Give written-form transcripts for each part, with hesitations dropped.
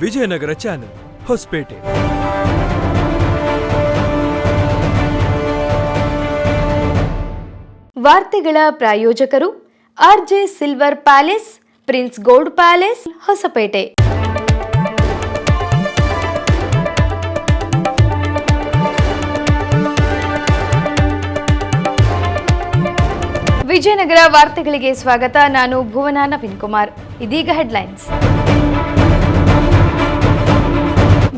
Vijayanagara channel Hospet. ವಾರ್ತೆಗಳ ಪ್ರಾಯೋಜಕರು RJ silver palace, prince gold palace, Hospet. Vijayanagara ವಾರ್ತೆಗಳಿಗೆ ಸ್ವಾಗತ. ನಾನು ಭುವನ ನವೀನ್ ಕುಮಾರ್. ಇದೀಗ ಹೆಡ್ಲೈನ್ಸ್.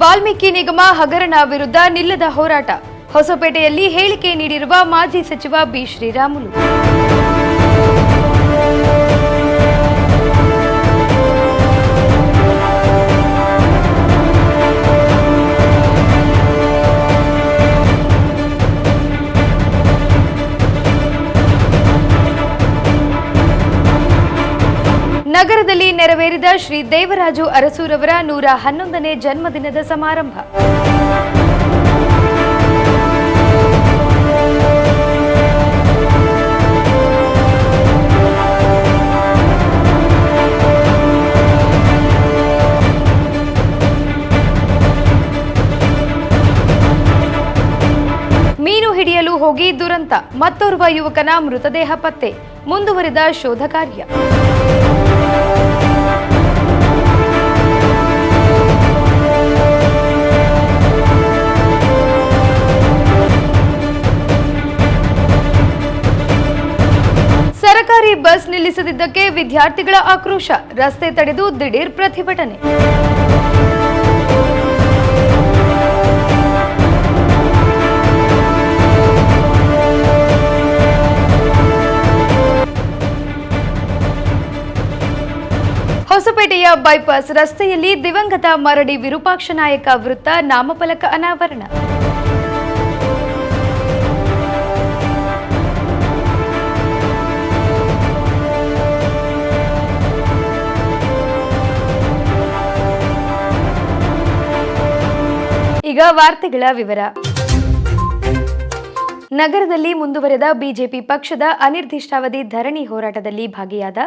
ವಾಲ್ಮೀಕಿ ನಿಗಮ ಹಗರಣ ವಿರುದ್ಧ ನಿಲ್ಲದ ಹೋರಾಟ. ಹೊಸಪೇಟೆಯಲ್ಲಿ ಹೇಳಿಕೆ ನೀಡಿರುವ ಮಾಜಿ ಸಚಿವ ಬಿ ಶ್ರೀರಾಮುಲು. ನಗರದಲ್ಲಿ ನೆರವೇರಿದ ಶ್ರೀ ದೇವರಾಜು ಅರಸೂರವರ 111ನೇ ಜನ್ಮದಿನದ ಸಮಾರಂಭ. ಮೀನು ಹಿಡಿಯಲು ಹೋಗಿ ದುರಂತ, ಮತ್ತೋರ್ವ ಯುವಕನ ಮೃತದೇಹ ಪತ್ತೆ. ಮುಂದುವರಿದ ಶೋಧ ಕಾರ್ಯ. ಸರ್ಕಾರಿ ಬಸ್ ನಿಲ್ಲಿಸದಿದ್ದಕ್ಕೆ ವಿದ್ಯಾರ್ಥಿಗಳ ಆಕ್ರೋಶ. ರಸ್ತೆ ತಡೆದು ದಿಢೀರ್ ಪ್ರತಿಭಟನೆ. ಹೊಸಪೇಟೆಯ ಬೈಪಾಸ್ ರಸ್ತೆಯಲ್ಲಿ ದಿವಂಗತ ಮರಡಿ ವಿರೂಪಾಕ್ಷ ನಾಯಕ ವೃತ್ತ ನಾಮಫಲಕ ಅನಾವರಣ. ಈಗ ವಾರ್ತೆಗಳ ವಿವರ. ನಗರದಲ್ಲಿ ಮುಂದುವರೆದ ಬಿಜೆಪಿ ಪಕ್ಷದ ಅನಿರ್ದಿಷ್ಟಾವಧಿ ಧರಣಿ ಹೋರಾಟದಲ್ಲಿ ಭಾಗಿಯಾದ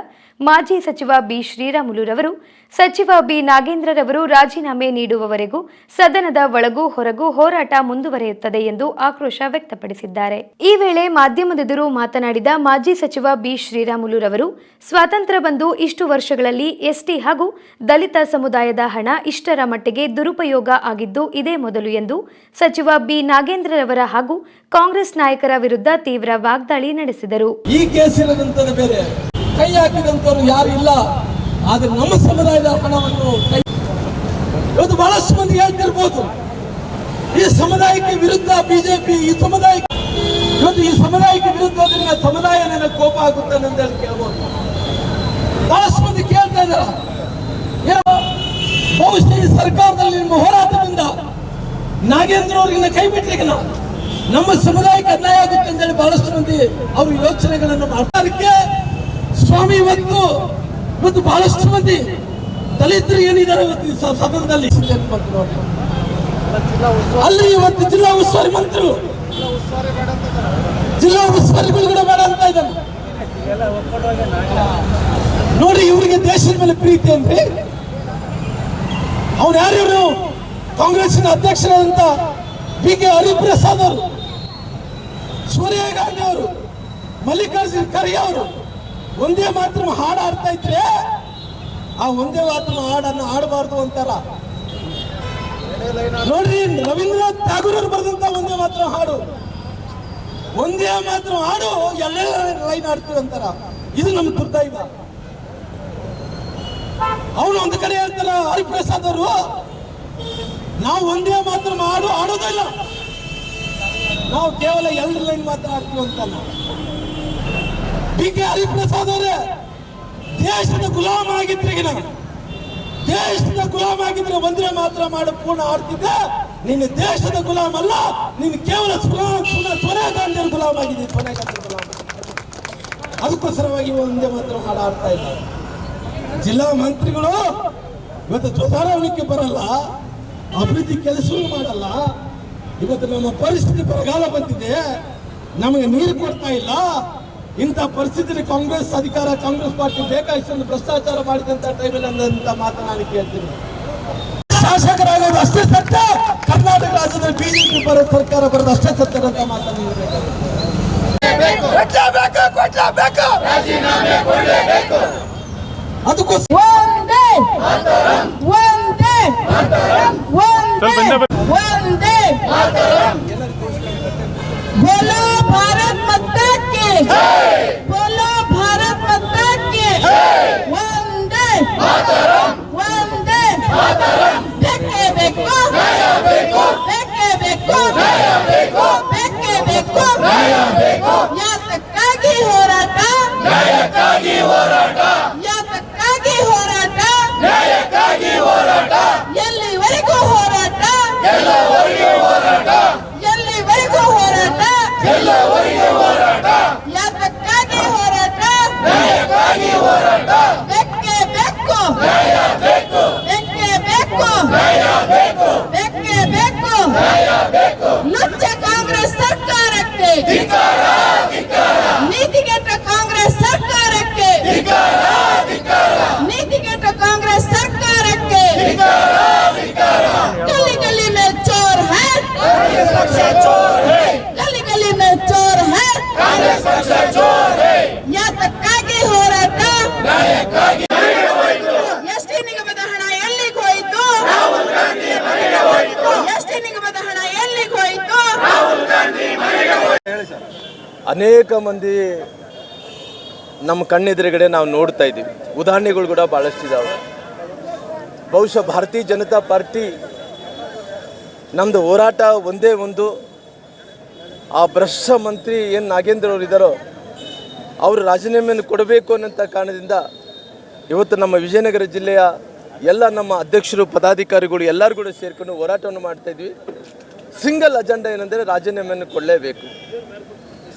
ಮಾಜಿ ಸಚಿವ ಬಿ ಶ್ರೀರಾಮುಲುರವರು ಸಚಿವ ಬಿ ನಾಗೇಂದ್ರರವರು ರಾಜೀನಾಮೆ ನೀಡುವವರೆಗೂ ಸದನದ ಒಳಗೂ ಹೊರಗೂ ಹೋರಾಟ ಮುಂದುವರೆಯುತ್ತದೆ ಎಂದು ಆಕ್ರೋಶ ವ್ಯಕ್ತಪಡಿಸಿದ್ದಾರೆ. ಈ ವೇಳೆ ಮಾಧ್ಯಮದೆದುರು ಮಾತನಾಡಿದ ಮಾಜಿ ಸಚಿವ ಬಿ ಶ್ರೀರಾಮುಲುರವರು ಸ್ವಾತಂತ್ರ್ಯ ಬಂದು ಇಷ್ಟು ವರ್ಷಗಳಲ್ಲಿ ಎಸ್ಟಿ ಹಾಗೂ ದಲಿತ ಸಮುದಾಯದ ಹಣ ಇಷ್ಟರ ಮಟ್ಟಿಗೆ ದುರುಪಯೋಗ ಆಗಿದ್ದು ಇದೇ ಮೊದಲು ಎಂದು ಸಚಿವ ಬಿ ನಾಗೇಂದ್ರರವರ ಹಾಗೂ ಕಾಂಗ್ರೆಸ್ ನಾಯಕರ ವಿರುದ್ಧ ತೀವ್ರ ವಾಗ್ದಾಳಿ ನಡೆಸಿದರು. ಈ ಕೇಸಿನಂತದ ಬೇರೆ ಕೈ ಹಾಕಿದಂತವರು ಯಾರು ಇಲ್ಲ, ಆದ್ರೆ ನಮ್ಮ ಸಮುದಾಯದ ಹಣವನ್ನು ಇವತ್ತು ಬಹಳಷ್ಟು ಮಂದಿ ಹೇಳ್ತಿರ್ಬೋದು, ಈ ಸಮುದಾಯಕ್ಕೆ ವಿರುದ್ಧ ಬಿಜೆಪಿ, ಈ ಸಮುದಾಯಕ್ಕೆ ಇವತ್ತು ಈ ಸಮುದಾಯಕ್ಕೆ ವಿರುದ್ಧ ಸಮುದಾಯ ನನಗೆ ಕೋಪ ಆಗುತ್ತೆ ಅಂತ ಹೇಳಿ ಕೇಳ್ಬೋದು. ಬಹಳಷ್ಟು ಮಂದಿ ಕೇಳ್ತಾ ಇದ್ದಾರೆ, ಬಹುಶಃ ಈ ಸರ್ಕಾರದಲ್ಲಿ ನಿಮ್ಮ ಹೋರಾಟದಿಂದ ನಾಗೇಂದ್ರ ಅವ್ರಿಗೆ ಕೈ ಬಿಟ್ಟರೆ ನಮ್ಮ ಸಮುದಾಯಕ್ಕೆ ಅನ್ಯಾಯ ಆಗುತ್ತೆ ಅಂತ ಹೇಳಿ ಬಹಳಷ್ಟು ಮಂದಿ ಅವರು ಯೋಚನೆಗಳನ್ನು ಮಾಡ್ತಾರೆ. ಸ್ವಾಮಿ ಇವತ್ತು ಬಹಳಷ್ಟು ಮಂದಿ ದಲಿತರು ಏನಿದ್ದಾರೆ ಇವತ್ತು ಸದನದಲ್ಲಿ ಅಲ್ಲಿ ಇವತ್ತು ಜಿಲ್ಲಾ ಉಸ್ತುವಾರಿ ಮಂತ್ರಿಗಳು, ಜಿಲ್ಲಾ ಉಸ್ತುವಾರಿಗಳು ಕೂಡ ಬೇಡ ಅಂತ ಇದ್ದಾರೆ. ನೋಡಿ, ಇವರಿಗೆ ದೇಶದ ಮೇಲೆ ಪ್ರೀತಿ ಅಂದ್ರೆ ಅವ್ರು ಯಾರು? ಕಾಂಗ್ರೆಸ್ಸಿನ ಅಧ್ಯಕ್ಷರಾದಂತ ಬಿ ಕೆ ಹರಿಪ್ರಸಾದ್ ಅವರು, ಸೋನಿಯಾ ಗಾಂಧಿ ಅವರು, ಮಲ್ಲಿಕಾರ್ಜುನ ಖರ್ಗೆ ಅವರು ಒಂದೇ ಮಾತ್ರ ಹಾಡು ಆಡ್ತಾ ಇದ್ರೆ ಆ ಒಂದೇ ಮಾತ್ರ ಹಾಡನ್ನು ಆಡಬಾರ್ದು ಅಂತಾರ. ನೋಡ್ರಿ, ರವೀಂದ್ರನಾಥ್ ಠಾಗೂರ್ ಅವರು ಬರೆದಂತ ಒಂದೇ ಮಾತ್ರ ಹಾಡು, ಒಂದೇ ಮಾತ್ರ ಹಾಡು ಎಲ್ಲ ಲೈನ್ ಆಡ್ತೀವಿ ಅಂತಾರ. ಇದು ನಮ್ಗೆ ದುರ್ದೈವ. ಅವನು ಒಂದು ಕಡೆ ಹೇಳ್ತಾರ ಹರಿಪ್ರಸಾದ್ ಅವರು, ನಾವು ಒಂದೇ ಮಾತ್ರ ಹಾಡು ಆಡೋದಿಲ್ಲ, ನಾವು ಕೇವಲ ಎರಡು ಲೈನ್ ಮಾತ್ರ ಆಡ್ತೀವಿ ಅಂತ. ಬಿ ಕೆ ಹರಿಪ್ರಸಾದ್ ಅವರೇ, ದೇಶದ ಗುಲಾಮ ಆಗಿದ್ರೆ ದೇಶದ ಗುಲಾಮ ಆಗಿದ್ರೆ ಒಂದೇ ಮಾತ್ರ ಮಾಡಿ ಪೂರ್ಣ ಆಡ್ತಿದ್ದೆ. ನಿನ್ನ ದೇಶದ ಗುಲಾಮ ಅಲ್ಲ, ನೀನು ಕೇವಲ ಸೋನಿಯಾ ಗಾಂಧಿ ಗುಲಾಮ ಆಗಿದೆ. ಸೋನಿಯಾ ಗಾಂಧಿ ಗುಲಾಮ, ಅದಕ್ಕೋಸ್ಕರವಾಗಿ ಒಂದೇ ಮಾತ್ರ ಹಾಡು ಆಡ್ತಾ ಇದ್ದಾರೆ. ಜಿಲ್ಲಾ ಮಂತ್ರಿಗಳು ಇವತ್ತು ಧ್ವಜಾರೋಹಣಕ್ಕೆ ಬರಲ್ಲ, ಅಭಿವೃದ್ಧಿ ಕೆಲಸವೂ ಮಾಡಲ್ಲ. ಇವತ್ತು ನಮ್ಮ ಪರಿಸ್ಥಿತಿ ಬರಗಾಲ ಬಂದಿದೆ, ನಮಗೆ ನೀರು ಕೊಡ್ತಾ ಇಲ್ಲ. ಇಂಥ ಪರಿಸ್ಥಿತಿಯಲ್ಲಿ ಕಾಂಗ್ರೆಸ್ ಅಧಿಕಾರ, ಕಾಂಗ್ರೆಸ್ ಪಾರ್ಟಿ ಬೇಕಾದಷ್ಟು ಭ್ರಷ್ಟಾಚಾರ ಮಾಡಿದಂತ ಟೈಮಲ್ಲಿ ಅಂದಂತ ಮಾತನಾಡಿ ಕೇಳ್ತೀನಿ. ಶಾಸಕರಾಗೋದು ಅಷ್ಟೇ ಸತ್ಯ, ಕರ್ನಾಟಕ ರಾಜ್ಯದಲ್ಲಿ ಬಿಜೆಪಿ ಬರೋ ಸರ್ಕಾರ ಬರೋದು ಅಷ್ಟೇ ಸತ್ಯ ಅಂತ ಮಾತನ್ನು ಅದಕ್ಕೋಸ್ಕರ बोलो भारत माता की, बोलो भारत माता की, वंदे वंदे बेके बेको बेके बेको बेके बेको यातक्कागी ಹೋರಾಟ ಯಾತಕ್ಕಾಗಿ ಹೋರಾಟ ಎಲ್ಲಿವರೆಗೂ ಹೋರಾಟ ಎಲ್ಲಿವರೆಗೂ ಹೋರಾಟ ಯಾತಕ್ಕಾಗಿ ಹೋರಾಟ ಬೆಕ್ಕೆ ಬೆಕ್ಕು ಬೆಕ್ಕೆ ಬೆಕ್ಕು ಲುಚ್ಚ ಕಾಂಗ್ರೆಸ್ ಸರ್ಕಾರಕ್ಕೆ ನೀತಿಗೆಟ್ಟ ಕಾಂಗ್ರೆಸ್ ಸರ್ಕಾರಕ್ಕೆ ನೀತಿಗೆಟ್ಟ ಕಾಂಗ್ರೆಸ್ ಸರ್ಕಾರಕ್ಕೆ गली गली में चोर है गली गली में चोर है ಯಾತಕ್ಕಾಗಿ ಹೋರಾಟ ಎಸ್ಟಿ ನಿಗಮದ ಹಣ ಎಲ್ಲಿಗೆ ಹೋಯಿತು ಎಸ್ಟಿ ನಿಗಮದ ಹಣ ಎಲ್ಲಿಗೆ ಹೋಯಿತು ಅನೇಕ ಮಂದಿ ನಮ್ಮ ಕಣ್ಣೆದುರುಗಡೆ ನಾವು ನೋಡ್ತಾ ಇದ್ದೀವಿ. ಉದಾಹರಣೆಗಳು ಕೂಡ ಭಾಳಷ್ಟಿದ್ದಾವೆ. ಬಹುಶಃ ಭಾರತೀಯ ಜನತಾ ಪಾರ್ಟಿ ನಮ್ಮದು ಹೋರಾಟ ಒಂದೇ ಒಂದು, ಆ ಭ್ರಷ್ಟ ಮಂತ್ರಿ ಏನು ನಾಗೇಂದ್ರ ಅವರು ಇದ್ದಾರೋ ಅವರು ರಾಜೀನಾಮೆಯನ್ನು ಕೊಡಬೇಕು ಅನ್ನೋಂಥ ಕಾರಣದಿಂದ ಇವತ್ತು ನಮ್ಮ ವಿಜಯನಗರ ಜಿಲ್ಲೆಯ ಎಲ್ಲ ನಮ್ಮ ಅಧ್ಯಕ್ಷರು ಪದಾಧಿಕಾರಿಗಳು ಎಲ್ಲರೂ ಕೂಡ ಸೇರಿಕೊಂಡು ಹೋರಾಟವನ್ನು ಮಾಡ್ತಾಯಿದ್ವಿ. ಸಿಂಗಲ್ ಅಜೆಂಡಾ ಏನಂದರೆ ರಾಜೀನಾಮೆಯನ್ನು ಕೊಡಲೇಬೇಕು.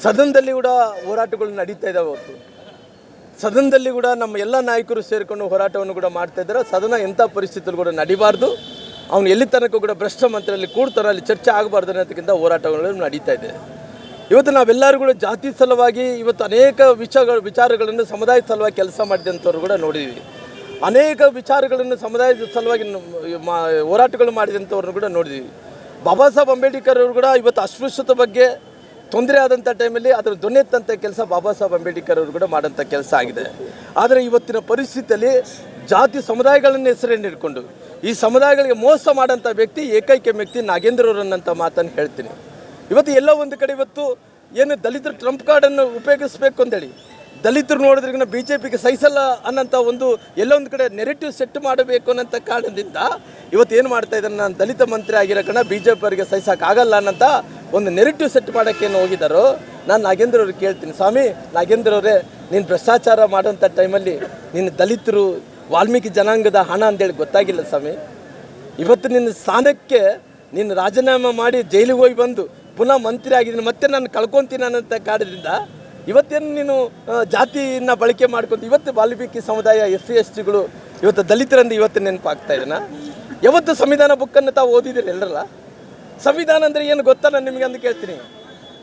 ಸದನದಲ್ಲಿ ಕೂಡ ಹೋರಾಟಗಳು ನಡೀತಾ ಇದ್ದಾವೆ. ಅವತ್ತು ಸದನದಲ್ಲಿ ಕೂಡ ನಮ್ಮ ಎಲ್ಲ ನಾಯಕರು ಸೇರಿಕೊಂಡು ಹೋರಾಟವನ್ನು ಕೂಡ ಮಾಡ್ತಾ ಇದ್ದಾರೆ. ಸದನ ಎಂಥ ಪರಿಸ್ಥಿತಿಯಲ್ಲಿ ಕೂಡ ನಡಿಬಾರ್ದು, ಅವನು ಎಲ್ಲಿ ತನಕ ಕೂಡ ಭ್ರಷ್ಟ ಮಂತ್ರಿಯಲ್ಲಿ ಕೂಡ್ತಾನೆ ಅಲ್ಲಿ ಚರ್ಚೆ ಆಗಬಾರ್ದು ಅನ್ನೋದಕ್ಕಿಂತ ಹೋರಾಟಗಳು ನಡೀತಾ ಇದೆ. ಇವತ್ತು ನಾವೆಲ್ಲರೂ ಕೂಡ ಜಾತಿ ಸಲುವಾಗಿ ಇವತ್ತು ಅನೇಕ ವಿಚಾರಗಳನ್ನು ಸಮುದಾಯದ ಸಲುವಾಗಿ ಕೆಲಸ ಮಾಡಿದಂಥವ್ರು ಕೂಡ ನೋಡಿದ್ದೀವಿ. ಅನೇಕ ವಿಚಾರಗಳನ್ನು ಸಮುದಾಯದ ಸಲುವಾಗಿ ಹೋರಾಟಗಳು ಮಾಡಿದಂಥವ್ರನ್ನು ಕೂಡ ನೋಡಿದ್ದೀವಿ. ಬಾಬಾ ಸಾಹೇಬ್ ಅಂಬೇಡ್ಕರ್ ಅವರು ಕೂಡ ಇವತ್ತು ಅಸ್ಪೃಶ್ಯತೆ ಬಗ್ಗೆ ತೊಂದರೆ ಆದಂಥ ಟೈಮಲ್ಲಿ ಅದರ ಧ್ವನಿ ಎತ್ತಂಥ ಕೆಲಸ ಬಾಬಾ ಸಾಹೇಬ್ ಅಂಬೇಡ್ಕರ್ ಅವರು ಕೂಡ ಮಾಡೋಂಥ ಕೆಲಸ ಆಗಿದೆ. ಆದರೆ ಇವತ್ತಿನ ಪರಿಸ್ಥಿತಿಯಲ್ಲಿ ಜಾತಿ ಸಮುದಾಯಗಳನ್ನು ಹೆಸರನ್ನು ಇಟ್ಕೊಂಡು ಈ ಸಮುದಾಯಗಳಿಗೆ ಮೋಸ ಮಾಡೋಂಥ ವ್ಯಕ್ತಿ ಏಕೈಕ ವ್ಯಕ್ತಿ ನಾಗೇಂದ್ರ ಅವರನ್ನಂಥ ಮಾತನ್ನು ಹೇಳ್ತೀನಿ. ಇವತ್ತು ಎಲ್ಲೋ ಒಂದು ಕಡೆ ಇವತ್ತು ಏನು ದಲಿತರು ಟ್ರಂಪ್ ಕಾರ್ಡನ್ನು ಉಪಯೋಗಿಸ್ಬೇಕು ಅಂತೇಳಿ ದಲಿತರು ನೋಡಿದ್ರಿಗಿನ ಬಿ ಜೆ ಪಿಗೆ ಸಹಿಸಲ್ಲ ಅನ್ನೋಂಥ ಒಂದು ಎಲ್ಲೋ ಒಂದು ಕಡೆ ನೆರೆಟಿವ್ ಸೆಟ್ ಮಾಡಬೇಕು ಅನ್ನೋಂಥ ಕಾರಣದಿಂದ ಇವತ್ತು ಏನು ಮಾಡ್ತಾ ಇದ್ದಾರೆ, ನಾನು ದಲಿತ ಮಂತ್ರಿ ಆಗಿರೋ ಕಣ ಬಿ ಜೆ ಪಿಯವರಿಗೆ ಸಹಿಸೋಕ್ಕಾಗಲ್ಲ ಅನ್ನೋಂಥ ಒಂದು ನೆರೆಟಿವ್ ಸೆಟ್ ಮಾಡೋಕ್ಕೆ ಏನು ಹೋಗಿದ್ದಾರೋ ನಾನು ನಾಗೇಂದ್ರ ಅವ್ರಿಗೆ ಕೇಳ್ತೀನಿ, ಸ್ವಾಮಿ ನಾಗೇಂದ್ರ ಅವರೇ, ನೀನು ಭ್ರಷ್ಟಾಚಾರ ಮಾಡೋಂಥ ಟೈಮಲ್ಲಿ ನಿನ್ನ ದಲಿತರು ವಾಲ್ಮೀಕಿ ಜನಾಂಗದ ಹಣ ಅಂತೇಳಿ ಗೊತ್ತಾಗಿಲ್ಲ ಸ್ವಾಮಿ. ಇವತ್ತು ನಿನ್ನ ಸ್ಥಾನಕ್ಕೆ ನೀನು ರಾಜೀನಾಮೆ ಮಾಡಿ ಜೈಲಿಗೆ ಹೋಗಿ ಬಂದು ಪುನಃ ಮಂತ್ರಿ ಆಗಿದ್ದೀನಿ, ಮತ್ತೆ ನಾನು ಕಳ್ಕೊತೀನಿ ಅನ್ನೋಂಥ ಕಾರಣದಿಂದ ಇವತ್ತೇನು ನೀನು ಜಾತಿಯನ್ನು ಬಳಕೆ ಮಾಡ್ಕೊಂಡು ಇವತ್ತು ವಾಲ್ಮೀಕಿ ಸಮುದಾಯ SC STಗಳು ಇವತ್ತು ದಲಿತರಂದು ಇವತ್ತು ನೆನಪಾಗ್ತಾ ಇದೆನಾ? ಯಾವತ್ತು ಸಂವಿಧಾನ ಬುಕ್ಕನ್ನು ತಾವು ಓದಿದ್ದೀರಿ ಎಲ್ಲರಲ್ಲ? ಸಂವಿಧಾನ ಅಂದರೆ ಏನು ಗೊತ್ತಾ ನಾನು ನಿಮಗೆ ಅಂತ ಕೇಳ್ತೀನಿ.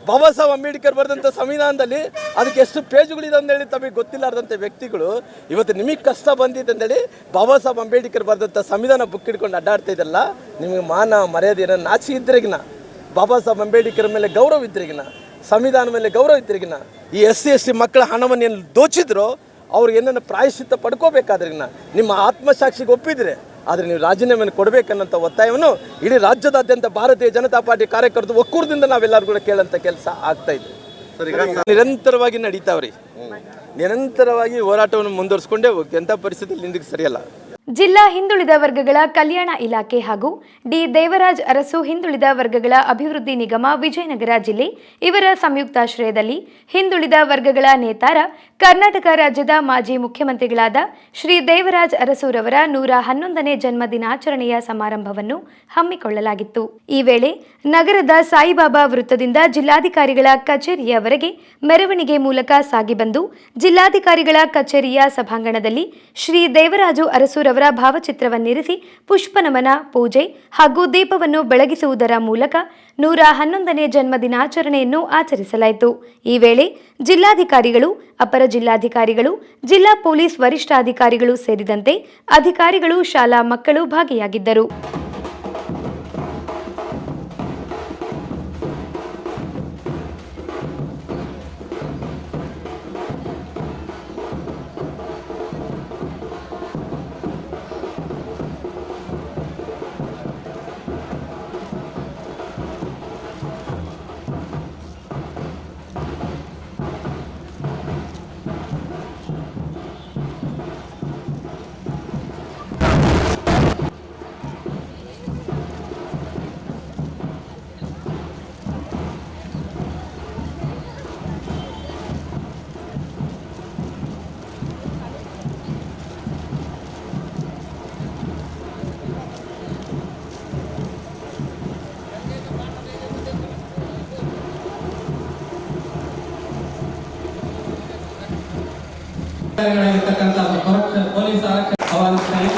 ಬಾಬಾ ಸಾಹೇಬ್ ಅಂಬೇಡ್ಕರ್ ಬರೆದಂಥ ಸಂವಿಧಾನದಲ್ಲಿ ಅದಕ್ಕೆ ಎಷ್ಟು ಪೇಜ್ಗಳಿದೆ ಅಂತೇಳಿ ತಮಗೆ ಗೊತ್ತಿಲ್ಲಾರ್ದಂಥ ವ್ಯಕ್ತಿಗಳು ಇವತ್ತು ನಿಮಗೆ ಕಷ್ಟ ಬಂದಿದೆ ಅಂತೇಳಿ ಬಾಬಾ ಸಾಹೇಬ್ ಅಂಬೇಡ್ಕರ್ ಬರೆದಂಥ ಸಂವಿಧಾನ ಬುಕ್ ಹಿಡ್ಕೊಂಡು ಅಡ್ಡಾಡ್ತಾ ಇದ್ದಲ್ಲ, ನಿಮಗೆ ಮಾನ ಮರ್ಯಾದೆ ಏನೋ ನಾಚಿ ಇದ್ರೆಗಿನ, ಬಾಬಾ ಸಾಹೇಬ್ ಅಂಬೇಡ್ಕರ್ ಮೇಲೆ ಗೌರವ ಇದ್ರೆಗಿನ, ಸಂವಿಧಾನ ಮೇಲೆ ಗೌರವ ಇದ್ರೆಗಿನ, ಈ SC ST ಮಕ್ಕಳ ಹಣವನ್ನು ಏನು ದೋಚಿದ್ರೋ ಅವ್ರಿಗೆ ಏನನ್ನು ಪ್ರಾಯಶ್ಚಿತ್ತ ಪಡ್ಕೋಬೇಕಾದ್ರಿಗಿನ ನಿಮ್ಮ ಆತ್ಮಸಾಕ್ಷಿಗೆ ಒಪ್ಪಿದ್ರೆ ಆದರೆ ನೀವು ರಾಜೀನಾಮೆಯನ್ನು ಕೊಡಬೇಕನ್ನೋಂಥ ಒತ್ತಾಯವನ್ನು ಇಡೀ ರಾಜ್ಯದಾದ್ಯಂತ ಭಾರತೀಯ ಜನತಾ ಪಾರ್ಟಿ ಕಾರ್ಯಕರ್ತರು ಒಕ್ಕೂಟದಿಂದ ನಾವೆಲ್ಲರೂ ಕೂಡ ಕೇಳೋಂಥ ಕೆಲಸ ಆಗ್ತಾ ಇದೆ. ನಿರಂತರವಾಗಿ ನಡೀತಾವ್ರಿ, ನಿರಂತರವಾಗಿ ಹೋರಾಟವನ್ನು ಮುಂದುವರಿಸ್ಕೊಂಡೇ ಹೋಗ್ತೀವಿ. ಅಂಥ ಪರಿಸ್ಥಿತಿಯಲ್ಲಿ ನಿಂದಿಗೆ ಸರಿಯಲ್ಲ. ಜಿಲ್ಲಾ ಹಿಂದುಳಿದ ವರ್ಗಗಳ ಕಲ್ಯಾಣ ಇಲಾಖೆ ಹಾಗೂ ಡಿ ದೇವರಾಜ್ ಅರಸು ಹಿಂದುಳಿದ ವರ್ಗಗಳ ಅಭಿವೃದ್ಧಿ ನಿಗಮ ವಿಜಯನಗರ ಜಿಲ್ಲೆ ಇವರ ಸಂಯುಕ್ತಾಶ್ರಯದಲ್ಲಿ ಹಿಂದುಳಿದ ವರ್ಗಗಳ ನೇತಾರ ಕರ್ನಾಟಕ ರಾಜ್ಯದ ಮಾಜಿ ಮುಖ್ಯಮಂತ್ರಿಗಳಾದ ಶ್ರೀ ದೇವರಾಜ್ ಅರಸುರವರ 111ನೇ ಜನ್ಮ ದಿನಾಚರಣೆಯ ಸಮಾರಂಭವನ್ನು ಹಮ್ಮಿಕೊಳ್ಳಲಾಗಿತ್ತು. ಈ ವೇಳೆ ನಗರದ ಸಾಯಿಬಾಬಾ ವೃತ್ತದಿಂದ ಜಿಲ್ಲಾಧಿಕಾರಿಗಳ ಕಚೇರಿಯವರೆಗೆ ಮೆರವಣಿಗೆ ಮೂಲಕ ಸಾಗಿ ಬಂದು ಜಿಲ್ಲಾಧಿಕಾರಿಗಳ ಕಚೇರಿಯ ಸಭಾಂಗಣದಲ್ಲಿ ಶ್ರೀ ದೇವರಾಜು ಅರಸುರವರ ಅವರ ಭಾವಚಿತ್ರವನ್ನಿರಿಸಿ ಪುಷ್ಪನಮನ, ಪೂಜೆ ಹಾಗೂ ದೀಪವನ್ನು ಬೆಳಗಿಸುವುದರ ಮೂಲಕ 111ನೇ ಜನ್ಮದಿನಾಚರಣೆಯನ್ನು ಆಚರಿಸಲಾಯಿತು. ಈ ವೇಳೆ ಜಿಲ್ಲಾಧಿಕಾರಿಗಳು, ಅಪರ ಜಿಲ್ಲಾಧಿಕಾರಿಗಳು, ಜಿಲ್ಲಾ ಪೊಲೀಸ್ ವರಿಷ್ಠಾಧಿಕಾರಿಗಳು ಸೇರಿದಂತೆ ಅಧಿಕಾರಿಗಳು, ಶಾಲಾ ಮಕ್ಕಳು ಭಾಗಿಯಾಗಿದ್ದರು. ಪೊಲೀಸ್ ಆರಕ್ಷಕ ಆಹ್ವಾನಿಸ್ತಾರೆ.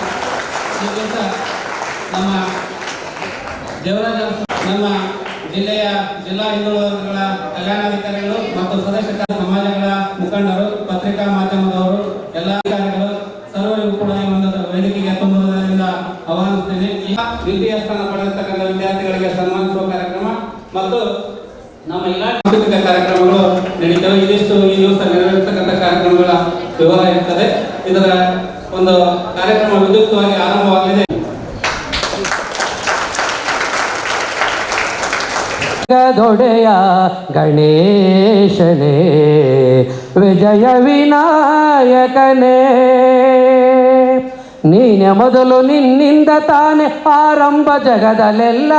ಈ ದಿವಸ ನಮ್ಮ ದೇವರಾಜ ನಮ್ಮ ಜಿಲ್ಲೆಯ ಜಿಲ್ಲಾ ಹಿಂದುಳಿದ ಕಲ್ಯಾಣಾಧಿಕಾರಿಗಳು ಮತ್ತು ಸದಸ್ಯ ಸಮಾಜಗಳ ಮುಖಂಡರು, ಪತ್ರಿಕಾ ಮಾಧ್ಯಮದವರು, ಎಲ್ಲ ಅಧಿಕಾರಿಗಳು ಸರ್ವರಿಗೂ ಕೂಡ ಈ ಒಂದು ವೇದಿಕೆಗೆ ತುಂಬುವುದರಿಂದ ಆಹ್ವಾನಿಸ್ತೇನೆ. ದ್ವಿತೀಯ ಸ್ಥಾನ ಪಡೆದಿರ್ತಕ್ಕಂಥ ವಿದ್ಯಾರ್ಥಿಗಳಿಗೆ ಸನ್ಮಾನಿಸುವ ಕಾರ್ಯಕ್ರಮ ಮತ್ತು ನಮ್ಮ ಇಲಾಖೆ ಸಾಂಸ್ಕೃತಿಕ ಕಾರ್ಯಕ್ರಮಗಳು ನಡೀತವೆ. ಇದಿಷ್ಟು ಈ ದಿವಸ ನಡೆದಿರ್ತಕ್ಕಂಥ ಕಾರ್ಯಕ್ರಮಗಳ ವಿವರ ಇರ್ತದೆ. ಇದರ ಒಂದು ಕಾರ್ಯಕ್ರಮ ವಿದ್ಯುಕ್ತವಾಗಿ ಆರಂಭವಾಗಲಿದೆ. ದೊಡೆಯ ಗಣೇಶನೇ, ವಿಜಯ ವಿನಾಯಕನೇ, ನೀನೆ ಮೊದಲು, ನಿನ್ನಿಂದ ತಾನೆ ಆರಂಭ ಜಗದಲ್ಲೆಲ್ಲ.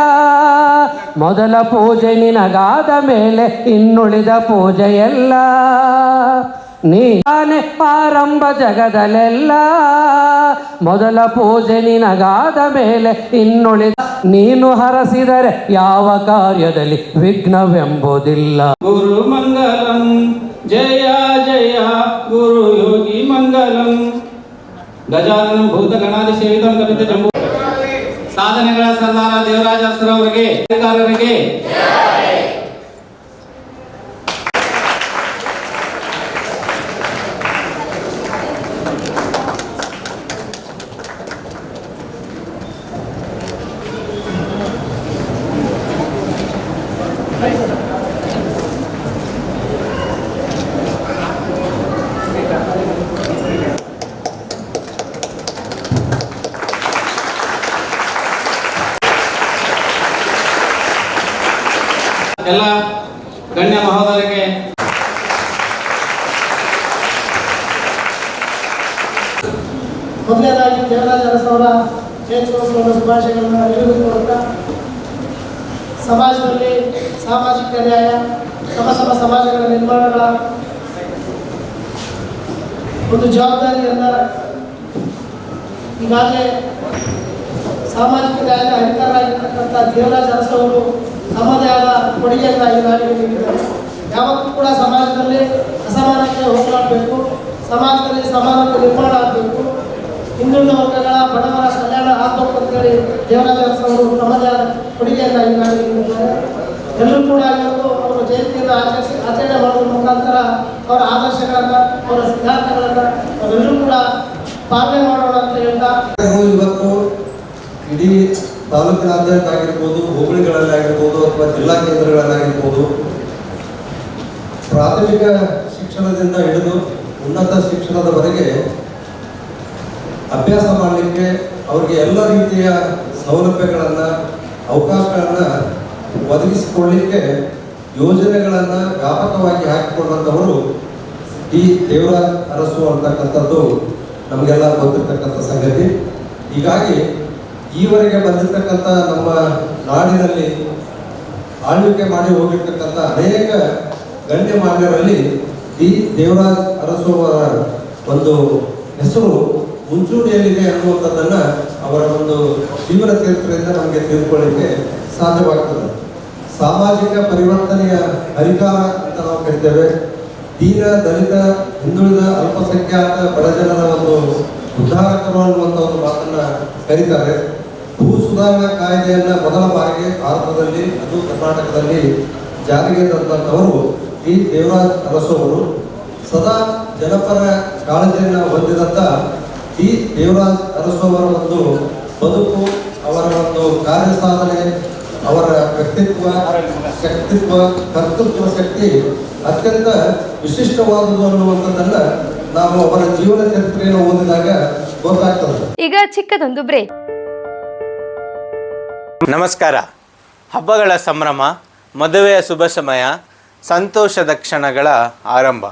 ಮೊದಲ ಪೂಜೆ ನಿನಗಾದ ಮೇಲೆ ಇನ್ನುಳಿದ ಪೂಜೆಯೆಲ್ಲ. ನೀನೆ ಆರಂಭ ಜಗದಲ್ಲೆಲ್ಲ. ಮೊದಲ ಪೂಜೆ ನಿನಗಾದ ಮೇಲೆ ಇನ್ನುಳಿದ. ನೀನು ಹರಸಿದರೆ ಯಾವ ಕಾರ್ಯದಲ್ಲಿ ವಿಘ್ನವೆಂಬುದಿಲ್ಲ. ಗುರು ಮಂಗಲಂ ಜಯ ಜಯ ಗುರು ಯೋಗಿ ಮಂಗಲಂ ಗಜಾನನ ಭೂತ ಗಣಾದಿ ಸೇವಿತಂ ಕಪಿತ ಜಂಬೂ. ಸಾಧನೆಗಳ ಸರ್ದಾರ ದೇವರಾಜ ಅರಸರವರಿಗೆ, ಅಧಿಕಾರರಿಗೆ ಎಲ್ಲ ಗಣ್ಯ ಮಹೋದಯರಿಗೆ ಮೊದಲನೇದಾಗಿ ದೇವರಾಜ ಅರಸವರ ಜಯಂತ್ಯೋತ್ಸವದ ಶುಭಾಶಯಗಳನ್ನು ಎಲ್ಲರಿಗೂ ಕೊಡುತ್ತಾ, ಸಮಾಜದಲ್ಲಿ ಸಾಮಾಜಿಕ ನ್ಯಾಯ, ಸಮ ಸಮಾಜಗಳ ನಿರ್ಮಾಣಗಳ ಒಂದು ಜವಾಬ್ದಾರಿಯನ್ನು ಈಗಾಗಲೇ ಸಾಮಾಜಿಕ ನ್ಯಾಯದ ಅಧಿಕಾರರಾಗಿರ್ತಕ್ಕಂಥ ದೇವರಾಜ ಅರಸವರು ತಮ್ಮದೇ ಆದ ಕೊಡುಗೆಯನ್ನು ಈ ನಾಡಿಗೆ ನೀಡಿದ್ದಾರೆ. ಯಾವತ್ತೂ ಕೂಡ ಸಮಾಜದಲ್ಲಿ ಅಸಮಾನತೆ ಹೋಗಲಾಡಬೇಕು, ಸಮಾಜದಲ್ಲಿ ಸಮಾನತೆ ನಿರ್ಮಾಣ ಆಗಬೇಕು, ಹಿಂದುಳಿದ ವರ್ಗಗಳ ಬಡವರ ಕಲ್ಯಾಣ ಆಗಬೇಕು ಅಂತೇಳಿ ದೇವರಾಜ ಅರಸವರು ತಮ್ಮದೇ ಆದ ಕೊಡುಗೆಯನ್ನು ಈ ನಾಡಿಗೆ ನೀಡಿದ್ದಾರೆ. ಎಲ್ಲರೂ ಕೂಡ ಇವತ್ತು ಅವರ ಜಯಂತಿಯನ್ನು ಆಚರಣೆ ಮಾಡುವ ಮುಖಾಂತರ ಅವರ ಆದರ್ಶಗಳನ್ನು, ಅವರ ಸಿದ್ಧಾಂತಗಳನ್ನು ನಾವೆಲ್ಲರೂ ಕೂಡ ಪಾಲನೆ ಮಾಡೋಣ ಅಂತ ಹೇಳ್ತಾ, ಇವತ್ತು ಇಡೀ ತಾಲೂಕಿನಾದ್ಯಂತ ಆಗಿರ್ಬೋದು, ಹೋಬಳಿಗಳಲ್ಲಾಗಿರ್ಬೋದು ಅಥವಾ ಜಿಲ್ಲಾ ಕೇಂದ್ರಗಳಲ್ಲಾಗಿರ್ಬೋದು, ಪ್ರಾಥಮಿಕ ಶಿಕ್ಷಣದಿಂದ ಹಿಡಿದು ಉನ್ನತ ಶಿಕ್ಷಣದವರೆಗೆ ಅಭ್ಯಾಸ ಮಾಡಲಿಕ್ಕೆ ಅವರಿಗೆ ಎಲ್ಲ ರೀತಿಯ ಸೌಲಭ್ಯಗಳನ್ನು, ಅವಕಾಶಗಳನ್ನು ಒದಗಿಸಿಕೊಳ್ಳಲಿಕ್ಕೆ ಯೋಜನೆಗಳನ್ನು ವ್ಯಾಪಕವಾಗಿ ಹಾಕಿಕೊಂಡಂಥವರು ಈ ದೇವರಾಜ ಅರಸು ಅಂತಕ್ಕಂಥದ್ದು ನಮಗೆಲ್ಲ ಗೊತ್ತಿರ್ತಕ್ಕಂಥ ಸಂಗತಿ. ಹೀಗಾಗಿ ಈವರೆಗೆ ಬಂದಿರತಕ್ಕಂಥ ನಮ್ಮ ನಾಡಿನಲ್ಲಿ ಆಳ್ವಿಕೆ ಮಾಡಿ ಹೋಗಿರ್ತಕ್ಕಂಥ ಅನೇಕ ಗಣ್ಯಮಾನ್ಯರಲ್ಲಿ ಈ ದೇವರಾಜ ಅರಸು ಅವರ ಒಂದು ಹೆಸರು ಮುಂಚೂಣಿಯಲ್ಲಿದೆ ಅನ್ನುವಂಥದ್ದನ್ನು ಅವರ ಒಂದು ಜೀವನ ಚರಿತ್ರೆಯಿಂದ ನಮಗೆ ತಿಳ್ಕೊಳ್ಳಿಕ್ಕೆ ಸಾಧ್ಯವಾಗ್ತದೆ. ಸಾಮಾಜಿಕ ಪರಿವರ್ತನೆಯ ಹರಿಕಾರ ಅಂತ ನಾವು ಕರಿತೇವೆ. ದೀನ, ದಲಿತ, ಹಿಂದುಳಿದ, ಅಲ್ಪಸಂಖ್ಯಾತ ಬಡಜನರ ಒಂದು ಉದ್ಧಾರಕರು ಅನ್ನುವಂಥ ಒಂದು ಮಾತನ್ನು ಕರೀತಾರೆ. ಭೂ ಸುಧಾರಣಾ ಕಾಯ್ದೆಯನ್ನು ಮೊದಲ ಬಾರಿಗೆ ಭಾರತದಲ್ಲಿ, ಅದು ಕರ್ನಾಟಕದಲ್ಲಿ ಜಾರಿಗೆ ತಂದಂಥವರು ಈ ದೇವರಾಜ್ ಅರಸು ಅವರು. ಸದಾ ಜನಪರ ಕಾಳಜಿಯನ್ನು ಹೊಂದಿದಂಥ ಈ ದೇವರಾಜ್ ಅರಸು ಅವರ ಒಂದು ಬದುಕು, ಅವರ ಒಂದು ಕಾರ್ಯಸಾಧನೆ, ಅವರ ವ್ಯಕ್ತಿತ್ವ, ಶಕ್ತಿತ್ವ, ಕರ್ತೃತ್ವ ಶಕ್ತಿ ಅತ್ಯಂತ ವಿಶಿಷ್ಟವಾದುದು ಅನ್ನುವಂಥದ್ದನ್ನು ನಾವು ಅವರ ಜೀವನ ಚರಿತ್ರೆಯನ್ನು ಓದಿದಾಗ ಗೊತ್ತಾಗ್ತದೆ. ಈಗ ಚಿಕ್ಕದೊಂದು ಬ್ರೇಕ್. ನಮಸ್ಕಾರ. ಹಬ್ಬಗಳ ಸಂಭ್ರಮ, ಮದುವೆಯ ಶುಭ ಸಮಯ, ಸಂತೋಷದ ಕ್ಷಣಗಳ ಆರಂಭ.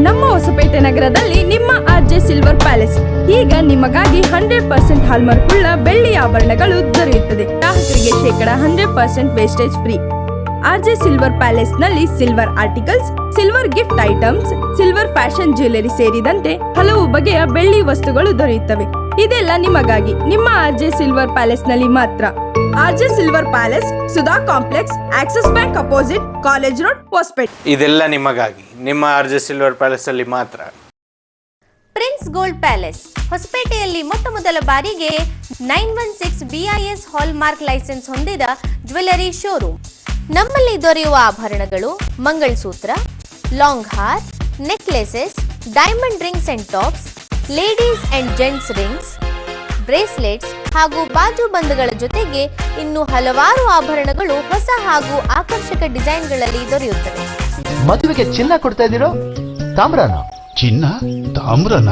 ನಮ್ಮ ಹೊಸಪೇಟೆ ನಗರದಲ್ಲಿ ನಿಮ್ಮ ಆರ್ಜೆ ಸಿಲ್ವರ್ ಪ್ಯಾಲೇಸ್ ಈಗ ನಿಮಗಾಗಿ 100% ಹಾಲ್ಮಾರ್ಕ್ ಉಳ್ಳ ಬೆಳ್ಳಿ ಆಭರಣಗಳು ದೊರೆಯುತ್ತದೆ. ಗ್ರಾಹಕರಿಗೆ ಶೇಕಡ 100% wastage free. RJ silver palace ನಲ್ಲಿ silver articles, silver gift items, silver fashion jewellery ಸೇರಿದಂತೆ ಹಲವು ಬಗೆಯ ಬೆಳ್ಳಿ ವಸ್ತುಗಳು ದೊರೆಯುತ್ತವೆ. ಇದೆಲ್ಲ ನಿಮಗಾಗಿ ನಿಮ್ಮ ಆರ್ಜೆ ಸಿಲ್ವರ್ ಪ್ಯಾಲೇಸ್ ನಲ್ಲಿ ಮಾತ್ರ. RJ silver palace, Sudha complex, Axis bank opposite, college road, Hosapete. ಇದೆಲ್ಲ ನಿಮಗಾಗಿ ನಿಮ್ಮ ಆರ್ಜೆ ಸಿಲ್ವರ್ ಪ್ಯಾಲೇಸ್ ಅಲ್ಲಿ ಮಾತ್ರ. ಪ್ರಿನ್ಸ್ ಗೋಲ್ಡ್ ಪ್ಯಾಲೇಸ್ ಹೊಸಪೇಟೆಯಲ್ಲಿ ಮೊಟ್ಟ ಮೊದಲ ಬಾರಿಗೆ 916 BIS ಹಾಲ್ಮಾರ್ಕ್ ಲೈಸೆನ್ಸ್ ಹೊಂದಿದ ಜ್ಯುವೆಲರಿ ಶೋರೂಮ್. ನಮ್ಮಲ್ಲಿ ದೊರೆಯುವ ಆಭರಣಗಳು ಮಂಗಲಸೂತ್ರ, ಲಾಂಗ್ ಹಾರ್, necklaces, diamond rings and tops, ladies and gents rings, bracelets ಹಾಗೂ ಬಾಜು ಬಂಧುಗಳ ಜೊತೆಗೆ ಇನ್ನು ಹಲವಾರು ಆಭರಣಗಳು ಹೊಸ ಹಾಗೂ ಆಕರ್ಷಕ ಡಿಸೈನ್ಗಳಲ್ಲಿ ದೊರೆಯುತ್ತವೆ. ಮದುವೆಗೆ ಚಿನ್ನ ಕೊಡ್ತಾ ಇದ್ದೀರೋ ತಾಮ್ರನ? ಚಿನ್ನ ತಾಮ್ರನ?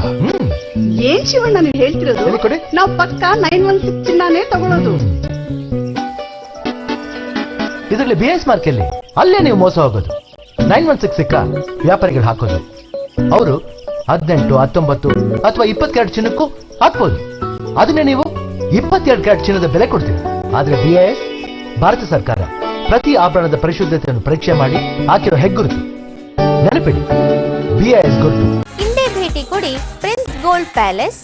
ಏನ್ ಶಿವಣ್ಣ ನೀವು ಹೇಳ್ತಿರೋದು? ಕೊಡಿ. ನಾವು ಪಕ್ಕ 916 ಚಿನ್ನನೇ ತಗೊಳ್ಳೋದು. ಇದರಲ್ಲಿ BIS ಮಾರ್ಕ್ ಅಲ್ಲಿ ಅಲ್ಲೇ ನೀವು ಮೋಸ ಹೋಗೋದು. 916 ಸಿಕ್ಕ ವ್ಯಾಪಾರಿಗಳು ಹಾಕೋದು. ಅವರು 18, 19 ಅಥವಾ 20 ಕ್ಯಾರೆಟ್ ಚಿನ್ನಕ್ಕೂ ಹಾಕ್ಬೋದು. ಅದನ್ನೇ ನೀವು 22 ಕ್ಯಾರೆಟ್ ಚಿನ್ನದ ಬೆಲೆ ಕೊಡ್ತೀವಿ. ಆದ್ರೆ BIS ಭಾರತ ಸರ್ಕಾರ ಪ್ರತಿ ಆಭರಣದ ಪರಿಶುದ್ಧತೆಯನ್ನು ಪರೀಕ್ಷೆ ಮಾಡಿ ಹಾಕಿರೋ ಹೆಗ್ಗುರುತು. ನೆನಪಿಡಿ, BIS ಗುರುತು. ಇಂದೇ ಭೇಟಿ ಕೊಡಿ ಪ್ರಿನ್ಸ್ ಗೋಲ್ಡ್ ಪ್ಯಾಲೇಸ್,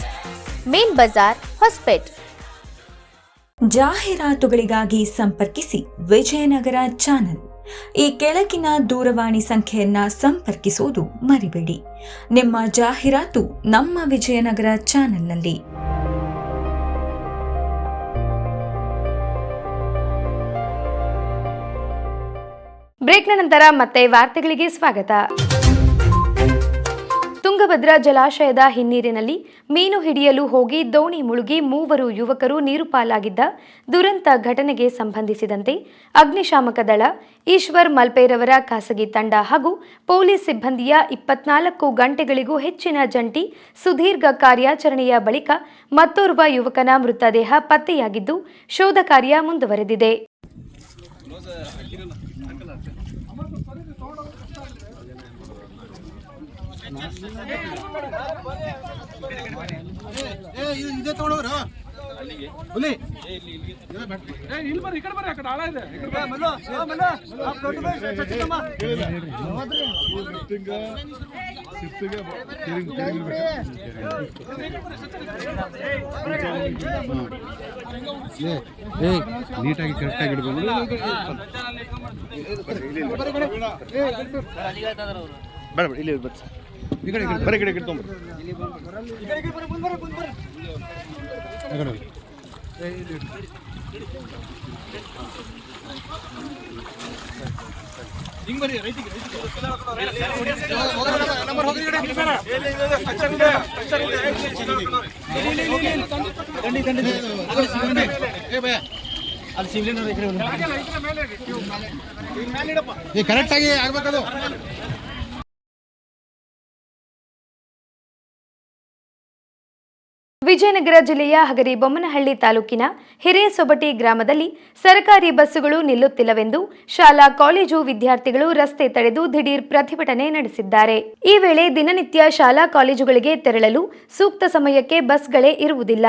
ಮೇನ್ ಬಜಾರ್, ಹೊಸಪೇಟೆ. ಜಾಹೀರಾತುಗಳಿಗಾಗಿ ಸಂಪರ್ಕಿಸಿ ವಿಜಯನಗರ ಚಾನೆಲ್. ಈ ಕೆಳಗಿನ ದೂರವಾಣಿ ಸಂಖ್ಯೆಯನ್ನ ಸಂಪರ್ಕಿಸುವುದು ಮರಿಬೇಡಿ. ನಿಮ್ಮ ಜಾಹೀರಾತು ನಮ್ಮ ವಿಜಯನಗರ ಚಾನೆಲ್ನಲ್ಲಿ. ಬ್ರೇಕ್ನ ನಂತರ ಮತ್ತೆ ವಾರ್ತೆಗಳಿಗೆ ಸ್ವಾಗತ. ತುಂಗಭದ್ರಾ ಜಲಾಶಯದ ಹಿನ್ನೀರಿನಲ್ಲಿ ಮೀನು ಹಿಡಿಯಲು ಹೋಗಿ ದೋಣಿ ಮುಳುಗಿ 3 ಯುವಕರು ನೀರುಪಾಲಾಗಿದ್ದ ದುರಂತ ಘಟನೆಗೆ ಸಂಬಂಧಿಸಿದಂತೆ ಅಗ್ನಿಶಾಮಕ ದಳ, ಈಶ್ವರ್ ಮಲ್ಪೇರವರ ಖಾಸಗಿ ತಂಡ ಹಾಗೂ ಪೊಲೀಸ್ ಸಿಬ್ಬಂದಿಯ 24 ಗಂಟೆಗಳಿಗೂ ಹೆಚ್ಚಿನ ಜಂಟಿ ಸುದೀರ್ಘ ಕಾರ್ಯಾಚರಣೆಯ ಬಳಿಕ ಮತ್ತೋರ್ವ ಯುವಕನ ಮೃತದೇಹ ಪತ್ತೆಯಾಗಿದ್ದು ಶೋಧ ಕಾರ್ಯ ಮುಂದುವರೆದಿದೆ. ನೀಟಾಗಿ ಕರೆಕ್ಟಾಗಿ ಇಡಬೇಕು. ಬೇಡ ಇಲ್ಲಿ ಬರ್ರಿ ಸರ್, ಈ ಕಡೆ ಬರೀ ಗಿಡ ತೊಗೊಂಡ್ರಿ. ಹಿಂಗ್ ಬರ್ರಿ ರೈಟಿಗೆ ಕರೆಕ್ಟಾಗಿ ಆಗ್ಬೇಕದು. ವಿಜಯನಗರ ಜಿಲ್ಲೆಯ ಹಗರಿಬೊಮ್ಮನಹಳ್ಳಿ ತಾಲೂಕಿನ ಹಿರೇಸೊಬಟಿ ಗ್ರಾಮದಲ್ಲಿ ಸರ್ಕಾರಿ ಬಸ್ಸುಗಳು ನಿಲ್ಲುತ್ತಿಲ್ಲವೆಂದು ಶಾಲಾ ಕಾಲೇಜು ವಿದ್ಯಾರ್ಥಿಗಳು ರಸ್ತೆ ತಡೆದು ದಿಢೀರ್ ಪ್ರತಿಭಟನೆ ನಡೆಸಿದ್ದಾರೆ. ಈ ವೇಳೆ ದಿನನಿತ್ಯ ಶಾಲಾ ಕಾಲೇಜುಗಳಿಗೆ ತೆರಳಲು ಸೂಕ್ತ ಸಮಯಕ್ಕೆ ಬಸ್ಗಳೇ ಇರುವುದಿಲ್ಲ.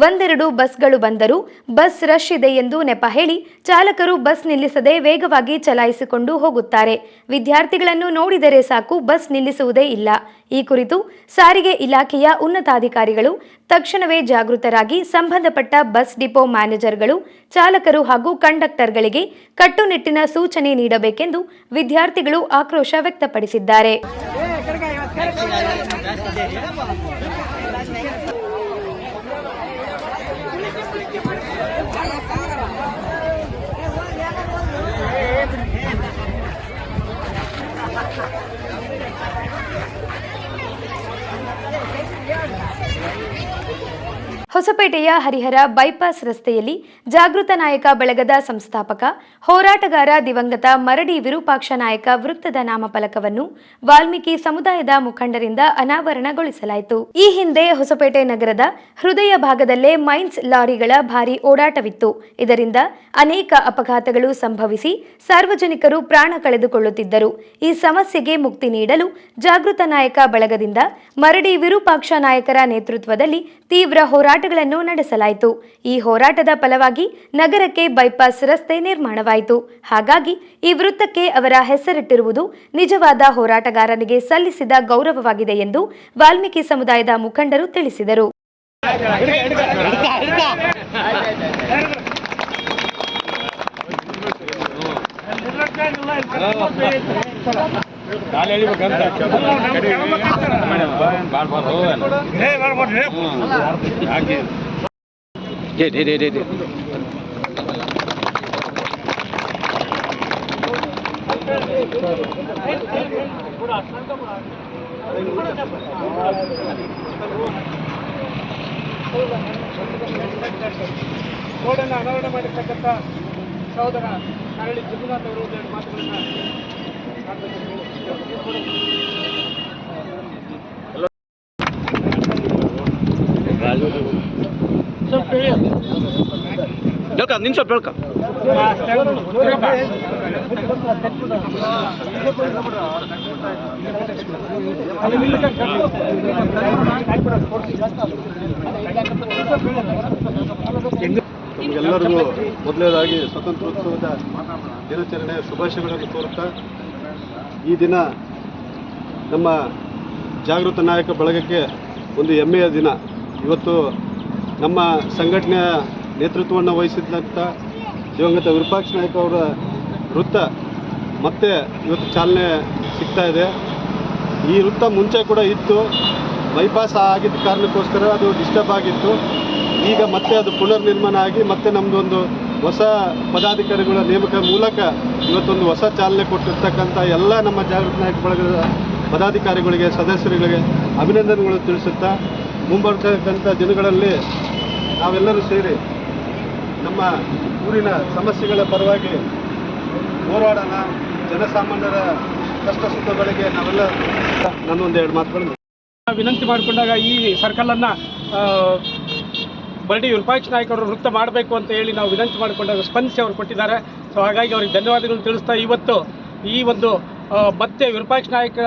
ಒಂದೆರಡು ಬಸ್ಗಳು ಬಂದರೂ ಬಸ್ ರಶ್ ಇದೆ ಎಂದು ನೆಪ ಹೇಳಿ ಚಾಲಕರು ಬಸ್ ನಿಲ್ಲಿಸದೆ ವೇಗವಾಗಿ ಚಲಾಯಿಸಿಕೊಂಡು ಹೋಗುತ್ತಾರೆ. ವಿದ್ಯಾರ್ಥಿಗಳನ್ನು ನೋಡಿದರೆ ಸಾಕು, ಬಸ್ ನಿಲ್ಲಿಸುವುದೇ ಇಲ್ಲ. ಈ ಕುರಿತು ಸಾರಿಗೆ ಇಲಾಖೆಯ ಉನ್ನತಾಧಿಕಾರಿಗಳು ತಕ್ಷಣವೇ ಜಾಗೃತರಾಗಿ ಸಂಬಂಧಪಟ್ಟ ಬಸ್ ಡಿಪೋ ಮ್ಯಾನೇಜರ್ಗಳು, ಚಾಲಕರು ಹಾಗೂ ಕಂಡಕ್ಟರ್ಗಳಿಗೆ ಕಟ್ಟುನಿಟ್ಟಿನ ಸೂಚನೆ ನೀಡಬೇಕೆಂದು ವಿದ್ಯಾರ್ಥಿಗಳು ಆಕ್ರೋಶ ವ್ಯಕ್ತಪಡಿಸಿದ್ದಾರೆ. ಹೊಸಪೇಟೆಯ ಹರಿಹರ ಬೈಪಾಸ್ ರಸ್ತೆಯಲ್ಲಿ ಜಾಗೃತ ನಾಯಕ ಬಳಗದ ಸಂಸ್ಥಾಪಕ ಹೋರಾಟಗಾರ ದಿವಂಗತ ಮರಡಿ ವಿರೂಪಾಕ್ಷ ನಾಯಕ ವೃತ್ತದ ನಾಮಫಲಕವನ್ನು ವಾಲ್ಮೀಕಿ ಸಮುದಾಯದ ಮುಖಂಡರಿಂದ ಅನಾವರಣಗೊಳಿಸಲಾಯಿತು. ಈ ಹಿಂದೆ ಹೊಸಪೇಟೆ ನಗರದ ಹೃದಯ ಭಾಗದಲ್ಲೇ ಮೈನ್ಸ್ ಲಾರಿಗಳ ಭಾರೀ ಓಡಾಟವಿತ್ತು. ಇದರಿಂದ ಅನೇಕ ಅಪಘಾತಗಳು ಸಂಭವಿಸಿ ಸಾರ್ವಜನಿಕರು ಪ್ರಾಣ ಕಳೆದುಕೊಳ್ಳುತ್ತಿದ್ದರು. ಈ ಸಮಸ್ಯೆಗೆ ಮುಕ್ತಿ ನೀಡಲು ಜಾಗೃತ ನಾಯಕ ಬಳಗದಿಂದ ಮರಡಿ ವಿರೂಪಾಕ್ಷ ನಾಯಕರ ನೇತೃತ್ವದಲ್ಲಿ ತೀವ್ರ ಹೋರಾಟಗಳನ್ನು ನಡೆಸಲಾಯಿತು. ಈ ಹೋರಾಟದ ಫಲವಾಗಿ ನಗರಕ್ಕೆ ಬೈಪಾಸ್ ರಸ್ತೆ ನಿರ್ಮಾಣವಾಯಿತು. ಹಾಗಾಗಿ ಈ ವೃತ್ತಕ್ಕೆ ಅವರ ಹೆಸರಿಟ್ಟಿರುವುದು ನಿಜವಾದ ಹೋರಾಟಗಾರನಿಗೆ ಸಲ್ಲಿಸಿದ ಗೌರವವಾಗಿದೆ ಎಂದು ವಾಲ್ಮೀಕಿ ಸಮುದಾಯದ ಮುಖಂಡರು ತಿಳಿಸಿದರು. ಅನಾವರಣ ಮಾಡಿರ್ತಕ್ಕಂಥ ಸಹೋದರ ಕರಳಿ ಜಗನ್ನಾಥ್ ಅವರು ಮಾತುಗಳನ್ನು ನಿಮಿಷ ಬೆಳ್ಕ ನಮಗೆಲ್ಲರಿಗೂ ಮೊದಲನೇದಾಗಿ ಸ್ವಾತಂತ್ರ್ಯೋತ್ಸವದ ದಿನಾಚರಣೆಯ ಶುಭಾಶಯಗಳನ್ನು ಕೋರುತ್ತಾ, ಈ ದಿನ ನಮ್ಮ ಜಾಗೃತ ನಾಯಕ ಬಳಗಕ್ಕೆ ಒಂದು ಹೆಮ್ಮೆಯ ದಿನ. ಇವತ್ತು ನಮ್ಮ ಸಂಘಟನೆಯ ನೇತೃತ್ವವನ್ನು ವಹಿಸಿದಂಥ ದಿವಂಗತ ವಿರೂಪಾಕ್ಷ ನಾಯಕ ಅವರ ವೃತ್ತ ಮತ್ತೆ ಇವತ್ತು ಚಾಲನೆ ಸಿಗ್ತಾ ಇದೆ. ಈ ವೃತ್ತ ಮುಂಚೆ ಕೂಡ ಇತ್ತು, ಬೈಪಾಸ್ ಆಗಿದ್ದ ಕಾರಣಕ್ಕೋಸ್ಕರ ಅದು ಡಿಸ್ಟರ್ಬ್ ಆಗಿತ್ತು. ಈಗ ಮತ್ತೆ ಅದು ಪುನರ್ ನಿರ್ಮಾಣ ಆಗಿ ಮತ್ತೆ ನಮ್ಮದು ಒಂದು ಹೊಸ ಪದಾಧಿಕಾರಿಗಳ ನೇಮಕ ಮೂಲಕ ಇವತ್ತೊಂದು ಹೊಸ ಚಾಲನೆ ಕೊಟ್ಟಿರ್ತಕ್ಕಂಥ ಎಲ್ಲ ನಮ್ಮ ಜಾಗೃತ ನಾಯಕ ಬಳಗದ ಪದಾಧಿಕಾರಿಗಳಿಗೆ, ಸದಸ್ಯರುಗಳಿಗೆ ಅಭಿನಂದನೆಗಳು ತಿಳಿಸುತ್ತಾ, ಮುಂಬರ್ತಕ್ಕಂಥ ದಿನಗಳಲ್ಲಿ ನಾವೆಲ್ಲರೂ ಸೇರಿ ನಮ್ಮ ಊರಿನ ಸಮಸ್ಯೆಗಳ ಪರವಾಗಿ ಹೋರಾಡೋಣ. ಜನಸಾಮಾನ್ಯರ ಕಷ್ಟ ಸುಖಗಳಿಗೆ ನಾವೆಲ್ಲ ನನ್ನೊಂದು ಎರಡು ಮಾತುಗಳು ವಿನಂತಿ ಮಾಡಿಕೊಂಡಾಗ ಈ ಸರ್ಕಲನ್ನು ಮರಡಿ ವಿರೂಪಾಕ್ಷ ನಾಯಕರು ವೃತ್ತ ಮಾಡಬೇಕು ಅಂತ ಹೇಳಿ ನಾವು ವಿನಂತಿ ಮಾಡಿಕೊಂಡಾಗ ಸ್ಪಂದಿಸಿ ಅವರು ಕೊಟ್ಟಿದ್ದಾರೆ. ಸೊ ಹಾಗಾಗಿ ಅವರಿಗೆ ಧನ್ಯವಾದಗಳನ್ನು ತಿಳಿಸ್ತಾ, ಇವತ್ತು ಈ ಒಂದು ಮತ್ತೆ ವಿರೂಪಾಕ್ಷ ನಾಯಕರ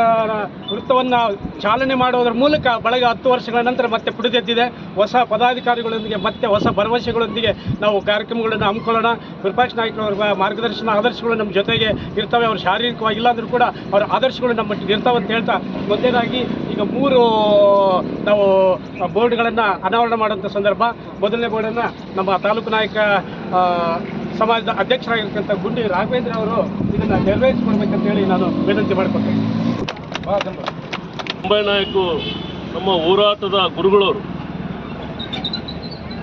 ವೃತ್ತವನ್ನು ಚಾಲನೆ ಮಾಡೋದ್ರ ಮೂಲಕ ಬಳಗ 10 ವರ್ಷಗಳ ನಂತರ ಮತ್ತೆ ಪುಡಿದೆದ್ದಿದೆ. ಹೊಸ ಪದಾಧಿಕಾರಿಗಳೊಂದಿಗೆ ಮತ್ತೆ ಹೊಸ ಭರವಸೆಗಳೊಂದಿಗೆ ನಾವು ಕಾರ್ಯಕ್ರಮಗಳನ್ನು ಹಮ್ಮಿಕೊಳ್ಳೋಣ. ವಿರೂಪಾಕ್ಷ ನಾಯಕರವರ ಮಾರ್ಗದರ್ಶನ ಆದರ್ಶಗಳು ನಮ್ಮ ಜೊತೆಗೆ ಇರ್ತವೆ. ಅವರು ಶಾರೀರಿಕವಾಗಿ ಇಲ್ಲಾಂದ್ರೂ ಕೂಡ ಅವರ ಆದರ್ಶಗಳು ನಮ್ಮ ಮಟ್ಟಿಗೆ ಇರ್ತಾವೆ ಅಂತ ಹೇಳ್ತಾ, ಮೊದಲನೇದಾಗಿ ಈಗ 3 ನಾವು ಬೋರ್ಡ್ಗಳನ್ನು ಅನಾವರಣ ಮಾಡುವಂಥ ಸಂದರ್ಭ. ಮೊದಲನೇ ಬೋರ್ಡನ್ನು ನಮ್ಮ ತಾಲೂಕು ನಾಯಕ ಸಮಾಜದ ಅಧ್ಯಕ್ಷರಾಗಿರ್ತಕ್ಕಂಥ ಗುಂಡಿ ರಾಘವೇಂದ್ರ ಅವರು ಇದನ್ನು ನೆರವೇರಿಸಿಕೊಡ್ಬೇಕಂತ ಹೇಳಿ ನಾನು ವಿನಂತಿ ಮಾಡಿಕೊಡ್ತೇನೆ. ಮುಂಬೈ ನಾಯಕು ನಮ್ಮ ಹೋರಾಟದ ಗುರುಗಳವರು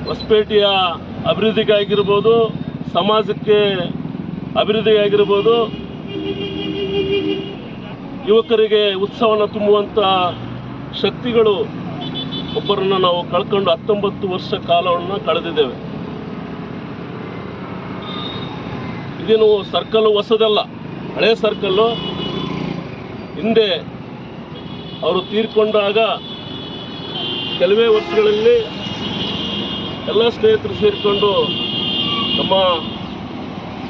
ಹೊಸಪೇಟೆಯ ಅಭಿವೃದ್ಧಿಗಾಗಿರ್ಬೋದು, ಸಮಾಜಕ್ಕೆ ಅಭಿವೃದ್ಧಿಗಾಗಿರ್ಬೋದು, ಯುವಕರಿಗೆ ಉತ್ಸಾಹವನ್ನು ತುಂಬುವಂಥ ಶಕ್ತಿಗಳು ಒಬ್ಬರನ್ನು ನಾವು ಕಳ್ಕೊಂಡು 19 ವರ್ಷ ಕಾಲವನ್ನು ಕಳೆದಿದ್ದೇವೆ. ಇದೇನು ಸರ್ಕಲ್ಲು ಹೊಸದಲ್ಲ, ಹಳೆ ಸರ್ಕಲ್ಲು. ಹಿಂದೆ ಅವರು ತೀರ್ಕೊಂಡಾಗ ಕೆಲವೇ ವರ್ಷಗಳಲ್ಲಿ ಎಲ್ಲ ಸ್ನೇಹಿತರು ಸೇರಿಕೊಂಡು ನಮ್ಮ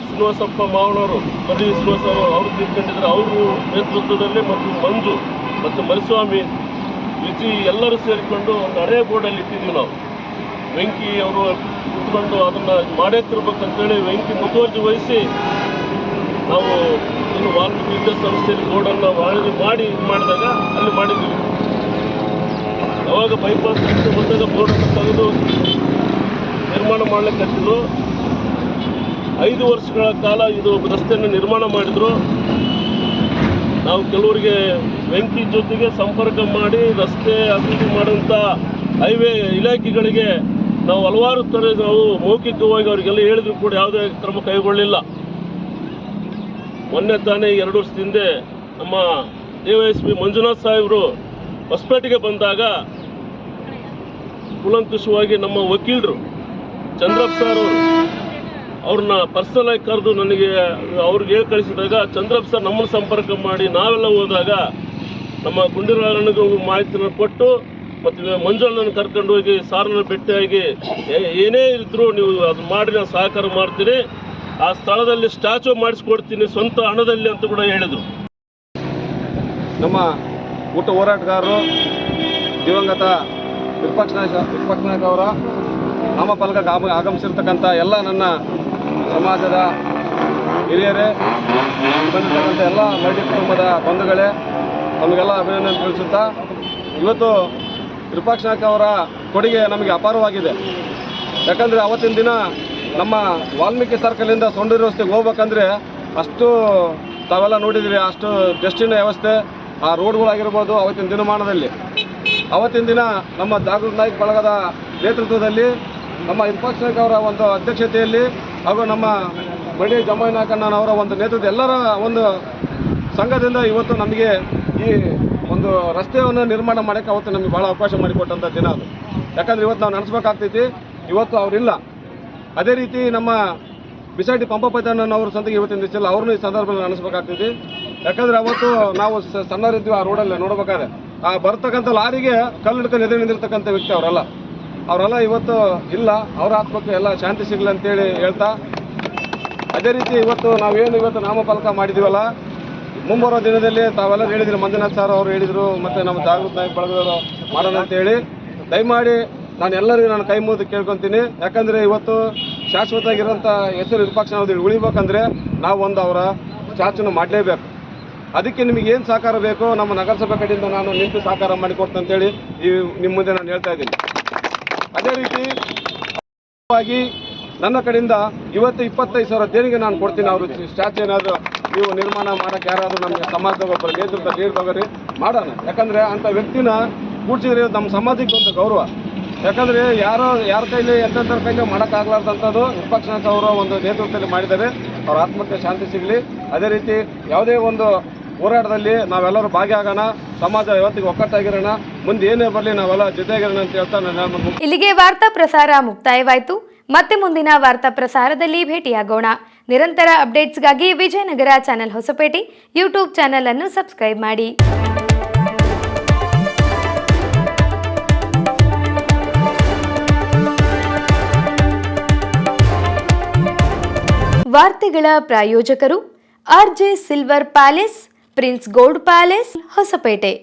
ಶ್ರೀನಿವಾಸಪ್ಪ ಮಾವನವರು, ಮರಡಿ ಶ್ರೀನಿವಾಸ ಅವರು ತೀರ್ಕೊಂಡಿದ್ದಾರೆ. ಅವರು ನೇತೃತ್ವದಲ್ಲಿ ಮತ್ತು ಮಂಜು ಮತ್ತು ಮರಿಸ್ವಾಮಿ, ವಿಜಿ ಎಲ್ಲರೂ ಸೇರಿಕೊಂಡು ಒಂದು ಹಳೆ ಬೋರ್ಡಲ್ಲಿ ಇಟ್ಟಿದ್ವಿ ನಾವು. ವೆಂಕಿ ಅವರು ಕುತ್ಕೊಂಡು ಅದನ್ನು ಮಾಡೇ ತಿರ್ಬೇಕಂತೇಳಿ ವೆಂಕಿ ಮುತುವರ್ಜಿ ವಹಿಸಿ ನಾವು ಇನ್ನು ವಾಲ್ಮೀಕಿ ವಿದ್ಯಾಸಂಸ್ಥೆಯಲ್ಲಿ ಬೋರ್ಡನ್ನು ಮಾಡಿ ಮಾಡಿದಾಗ ಅಲ್ಲಿ ಮಾಡಿದ್ದೀವಿ. ಅವಾಗ ಬೈಪಾಸ್ ರಸ್ತೆ ಬಂದಾಗ ಬೋರ್ಡನ್ನು ತೆಗೆದು ನಿರ್ಮಾಣ ಮಾಡಲಿಕ್ಕೆ ಹಚ್ಚಿದ್ರು. 5 ವರ್ಷಗಳ ಕಾಲ ಇದು ರಸ್ತೆಯನ್ನು ನಿರ್ಮಾಣ ಮಾಡಿದರು. ನಾವು ಕೆಲವರಿಗೆ ಬೆಂಕಿ ಜೊತೆಗೆ ಸಂಪರ್ಕ ಮಾಡಿ ರಸ್ತೆ ಅಭಿವೃದ್ಧಿ ಮಾಡುವಂಥ ಹೈವೇ ಇಲಾಖೆಗಳಿಗೆ ನಾವು ಹಲವಾರು ಥರ ನಾವು ಮೌಖಿಕವಾಗಿ ಅವರಿಗೆಲ್ಲ ಹೇಳಿದ್ರು ಕೂಡ ಯಾವುದೇ ಕ್ರಮ ಕೈಗೊಳ್ಳಿಲ್ಲ. ಮೊನ್ನೆ ತಾನೇ 2 ವರ್ಷದ ಹಿಂದೆ ನಮ್ಮ DYSP ಮಂಜುನಾಥ್ ಸಾಹೇಬರು ಹೊಸಪೇಟೆಗೆ ಬಂದಾಗ ಕೂಲಂಕುಷವಾಗಿ ನಮ್ಮ ವಕೀಲರು ಚಂದ್ರಪ್ಪ ಸರ್ ಅವ್ರನ್ನ ಪರ್ಸನಲ್ ಆಗಿ ಕರೆದು ನನಗೆ ಅವ್ರಿಗೆ ಹೇಳಿ ಕಳಿಸಿದಾಗ ಚಂದ್ರಪ್ಪ ಸರ್ ನಮ್ಮನ್ನು ಸಂಪರ್ಕ ಮಾಡಿ ನಾವೆಲ್ಲ ಹೋದಾಗ ನಮ್ಮ ಗುಂಡಿರಾಳನಿಗೂ ಮಾಹಿತಿಯನ್ನು ಕೊಟ್ಟು ಮತ್ತು ಮಂಜುಳನ್ನು ಕರ್ಕೊಂಡು ಹೋಗಿ ಸಾರನ್ನ ಭೇಟಿಯಾಗಿ ಏನೇ ಇದ್ದರೂ ನೀವು ಅದು ಮಾಡಿ ನಾನು ಸಹಕಾರ ಮಾಡ್ತೀನಿ, ಆ ಸ್ಥಳದಲ್ಲಿ ಸ್ಟ್ಯಾಚು ಮಾಡಿಸ್ಕೊಡ್ತೀನಿ ಸ್ವಂತ ಹಣದಲ್ಲಿ ಅಂತ ಕೂಡ ಹೇಳಿದರು. ನಮ್ಮ ಊಟ ಹೋರಾಟಗಾರರು ದಿವಂಗತ ವಿಪಕ್ಷ ನಾಯಕ ಅವರ ನಾಮಫಲಕಕ್ಕೆ ಆಗಮಿಸಿರ್ತಕ್ಕಂಥ ಎಲ್ಲ ನನ್ನ ಸಮಾಜದ ಹಿರಿಯರೇ, ಬಂದಿರ್ತಕ್ಕಂಥ ಎಲ್ಲ ಮಹಿಳೆ ಕುಟುಂಬದ ಬಂಧುಗಳೇ, ನಮಗೆಲ್ಲ ಅಭಿನಂದನೆ ತಿಳಿಸುತ್ತಾ, ಇವತ್ತು ವಿಪಕ್ಷ ನಾಯಕ ಅವರ ಕೊಡುಗೆ ನಮಗೆ ಅಪಾರವಾಗಿದೆ. ಯಾಕಂದರೆ ಅವತ್ತಿನ ದಿನ ನಮ್ಮ ವಾಲ್ಮೀಕಿ ಸರ್ಕಲಿಂದ ಸೊಂಡೂರು ರಸ್ತೆಗೆ ಹೋಗ್ಬೇಕಂದ್ರೆ ಅಷ್ಟು ತಾವೆಲ್ಲ ನೋಡಿದ್ರಿ, ಅಷ್ಟು ಡಸ್ಟಿನ ವ್ಯವಸ್ಥೆ, ಆ ರೋಡ್ಗಳಾಗಿರ್ಬೋದು. ಅವತ್ತಿನ ದಿನಮಾನದಲ್ಲಿ ಅವತ್ತಿನ ದಿನ ನಮ್ಮ ಜಾಗೃತ ನಾಯಕ ಬಳಗದ ನೇತೃತ್ವದಲ್ಲಿ, ನಮ್ಮ ವಿಪಕ್ಷ ನಾಯಕ ಅವರ ಒಂದು ಅಧ್ಯಕ್ಷತೆಯಲ್ಲಿ ಹಾಗೂ ನಮ್ಮ ಬಡಿ ಜಮಾಯಿ ನಾಯಕಣ್ಣನವರ ಒಂದು ನೇತೃತ್ವ ಎಲ್ಲರ ಒಂದು ಸಂಘದಿಂದ ಇವತ್ತು ನಮಗೆ ಈ ಒಂದು ರಸ್ತೆಯನ್ನು ನಿರ್ಮಾಣ ಮಾಡೋಕ್ಕೆ ಅವತ್ತು ನಮಗೆ ಭಾಳ ಅವಕಾಶ ಮಾಡಿಕೊಟ್ಟಂಥ ದಿನ ಅದು. ಯಾಕಂದರೆ ಇವತ್ತು ನಾವು ನಡೆಸ್ಬೇಕಾಗ್ತೈತಿ, ಇವತ್ತು ಅವರಿಲ್ಲ. ಅದೇ ರೀತಿ ನಮ್ಮ ಬಿಸಾಡಿ ಪಂಪಪೈತಣ್ಣನವರು ಸಂತಿಗೆ ಇವತ್ತಿನ ದಿವಸ ಅವ್ರನ್ನೂ ಈ ಸಂದರ್ಭದಲ್ಲಿ ನಡೆಸ್ಬೇಕಾಗ್ತೈತಿ. ಯಾಕಂದರೆ ಅವತ್ತು ನಾವು ಸಣ್ಣರಿದ್ವಿ, ಆ ರೋಡಲ್ಲಿ ನೋಡ್ಬೇಕಾದ್ರೆ ಆ ಬರ್ತಕ್ಕಂಥ ಲಾರಿಗೆ ಕಲ್ಲು ಹಿಡ್ಕೊಂಡು ಎದುರು ನಿಂದಿರ್ತಕ್ಕಂಥ ವ್ಯಕ್ತಿ ಅವರೆಲ್ಲ ಇವತ್ತು ಇಲ್ಲ. ಅವರ ಆತ್ಮಕ್ಕೆ ಎಲ್ಲ ಶಾಂತಿ ಸಿಗಲಿ ಅಂತೇಳಿ ಹೇಳ್ತಾ, ಅದೇ ರೀತಿ ಇವತ್ತು ನಾವೇನು ಇವತ್ತು ನಾಮಫಲಕ ಮಾಡಿದ್ದೀವಲ್ಲ, ಮುಂಬರುವ ದಿನದಲ್ಲಿ ತಾವೆಲ್ಲ ಹೇಳಿದ್ರು, ಮಂಜುನಾಥ್ ಸರ್ ಅವರು ಹೇಳಿದರು, ಮತ್ತು ನಮ್ಮ ಜಾಗೃತ ನಾಯಕ ಬಳಗದವರು ಮಾಡೋಣ ಅಂತೇಳಿ ದಯಮಾಡಿ ನಾನು ಎಲ್ಲರಿಗೂ ನಾನು ಕೈ ಮುಗಿದು ಕೇಳ್ಕೊತೀನಿ. ಯಾಕಂದರೆ ಇವತ್ತು ಶಾಶ್ವತವಾಗಿರೋಂಥ ಹೆಸರು ವಿಪಕ್ಷ ಉಳಿಬೇಕಂದ್ರೆ ನಾವು ಒಂದು ಅವರ ಚಾಚನ್ನು ಮಾಡಲೇಬೇಕು. ಅದಕ್ಕೆ ನಿಮಗೆ ಏನು ಸಹಕಾರ ಬೇಕೋ ನಮ್ಮ ನಗರಸಭೆ ಕಡೆಯಿಂದ ನಾನು ನಿಂತು ಸಹಕಾರ ಮಾಡಿಕೊಡ್ತೀನಿ ಅಂತೇಳಿ ನಿಮ್ಮ ಮುಂದೆ ನಾನು ಹೇಳ್ತಾ ಇದ್ದೀನಿ. ಅದೇ ರೀತಿ ನನ್ನ ಕಡೆಯಿಂದ ಇವತ್ತು 25,000 ದೇಣಿಗೆ ನಾನು ಕೊಡ್ತೀನಿ. ಅವರು ಸ್ಟ್ಯಾಚು ಏನಾದರೂ ನೀವು ನಿರ್ಮಾಣ ಮಾಡೋಕ್ಕೆ ಯಾರಾದರೂ ನಮಗೆ ಸಮಾಜದಾಗ ಒಬ್ಬರ ನೇತೃತ್ವ ನೀಡ್ತೋಗ್ರಿ ಮಾಡೋಣ. ಯಾಕಂದರೆ ಅಂಥ ವ್ಯಕ್ತಿನ ಕೂಡಿಸಿದ್ರೆ ನಮ್ಮ ಸಮಾಜಕ್ಕೆ ಒಂದು ಗೌರವ. ಯಾಕಂದರೆ ಯಾರ ಕೈಲಿ ಎಂಥರ ಕೈಲಿ ಮಾಡೋಕ್ಕಾಗಲಾರ್ದಂಥದ್ದು ವಿಪಕ್ಷ ನಾಯಕ ಅವರ ಒಂದು ನೇತೃತ್ವದಲ್ಲಿ ಮಾಡಿದ್ದಾರೆ. ಅವ್ರ ಆತ್ಮಕ್ಕೆ ಶಾಂತಿ ಸಿಗಲಿ. ಅದೇ ರೀತಿ ಯಾವುದೇ ಒಂದು ಹೋರಾಟದಲ್ಲಿ ನಾವೆಲ್ಲರೂ ಭಾಗಿಯಾಗೋಣ, ಸಮಾಜ ಯಾವತ್ತಿಗೆ ಒಕ್ಕಟ್ಟಾಗಿರೋಣ, ಮುಂದೆ ಏನೇ ಬರಲಿ ನಾವೆಲ್ಲ ಜೊತೆಗಿರೋಣ ಅಂತ ಹೇಳ್ತಾ ನಾನು ಇಲ್ಲಿಗೆ ವಾರ್ತಾ ಪ್ರಸಾರ ಮುಕ್ತಾಯವಾಯಿತು. ಮತ್ತೆ ಮುಂದಿನ ವಾರ್ತಾ ಪ್ರಸಾರದಲ್ಲಿ ಭೇಟಿಯಾಗೋಣ. ನಿರಂತರ ಅಪ್ಡೇಟ್ಸ್ಗಾಗಿ Vijayanagara channel Hospet YouTube channel ಅನ್ನು ಸಬ್ಸ್ಕ್ರೈಬ್ ಮಾಡಿ. ವಾರ್ತೆಗಳ ಪ್ರಾಯೋಜಕರು RJ silver palace, prince gold palace, Hosapete.